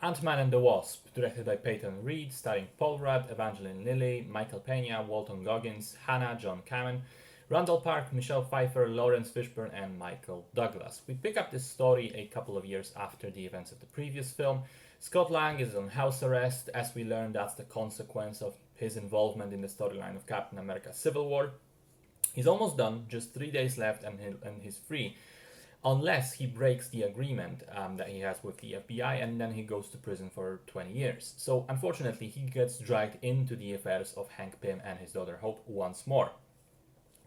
Ant-Man and the Wasp, directed by Peyton Reed, starring Paul Rudd, Evangeline Lilly, Michael Pena, Walton Goggins, Hannah, john-kamen, Randall Park, Michelle Pfeiffer, Lawrence Fishburne, and Michael Douglas. We pick up this story a couple of years after the events of the previous film. Scott Lang is on house arrest. As we learn, that's the consequence of his involvement in the storyline of Captain America Civil War. He's almost done, just 3 days left, and he's free, unless he breaks the agreement that he has with the FBI, and then he goes to prison for 20 years. So unfortunately, he gets dragged into the affairs of Hank Pym and his daughter Hope once more.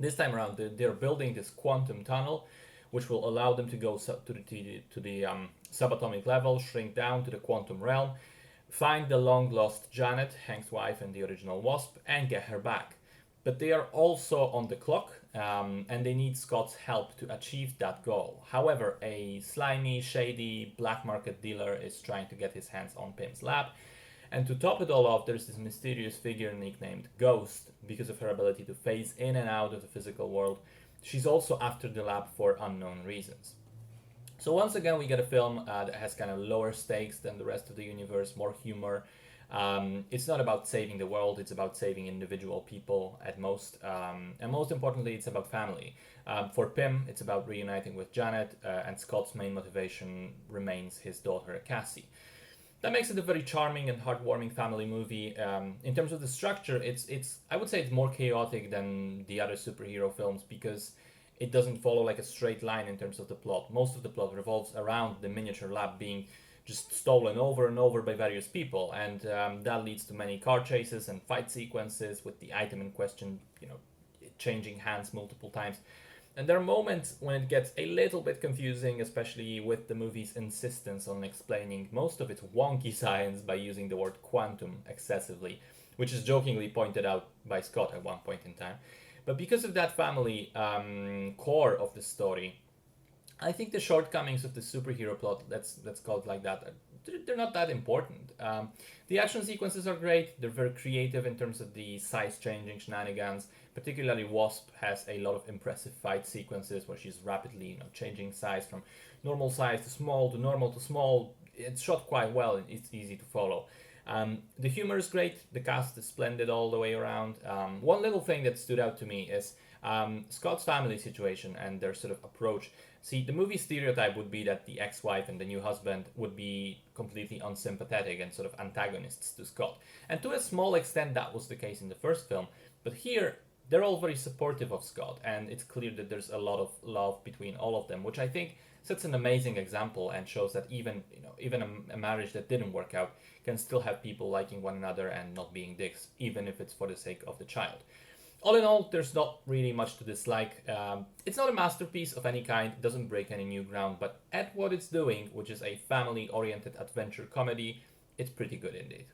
This time around, they're building this quantum tunnel, which will allow them to go to the subatomic level, shrink down to the quantum realm, find the long-lost Janet, Hank's wife and the original Wasp, and get her back. But they are also on the clock, and they need Scott's help to achieve that goal. However, a slimy, shady black market dealer is trying to get his hands on Pym's lab. And to top it all off, there's this mysterious figure nicknamed Ghost, because of her ability to phase in and out of the physical world. She's also after the lab for unknown reasons. So once again, we get a film that has kind of lower stakes than the rest of the universe, more humor. It's not about saving the world, it's about saving individual people at most. And most importantly, it's about family. For Pym, it's about reuniting with Janet, and Scott's main motivation remains his daughter, Cassie. That makes it a very charming and heartwarming family movie. In terms of the structure, it's I would say it's more chaotic than the other superhero films because it doesn't follow like a straight line in terms of the plot. Most of the plot revolves around the miniature lab being just stolen over and over by various people, and that leads to many car chases and fight sequences with the item in question, changing hands multiple times. And there are moments when it gets a little bit confusing, especially with the movie's insistence on explaining most of its wonky science by using the word quantum excessively, which is jokingly pointed out by Scott at one point in time. But because of that family core of the story, I think the shortcomings of the superhero plot, let's call it like that, they're not that important. The action sequences are great. They're very creative in terms of the size-changing shenanigans. Particularly, Wasp has a lot of impressive fight sequences where she's rapidly, changing size from normal size to small to normal to small. It's shot quite well and it's easy to follow. The humor is great. The cast is splendid all the way around. One little thing that stood out to me is Scott's family situation and their sort of approach. See, the movie stereotype would be that the ex-wife and the new husband would be completely unsympathetic and sort of antagonists to Scott. And to a small extent, that was the case in the first film. But here, they're all very supportive of Scott, and it's clear that there's a lot of love between all of them, which I think sets an amazing example and shows that even a marriage that didn't work out can still have people liking one another and not being dicks, even if it's for the sake of the child. All in all, there's not really much to dislike. It's not a masterpiece of any kind, it doesn't break any new ground, but at what it's doing, which is a family-oriented adventure comedy, it's pretty good indeed.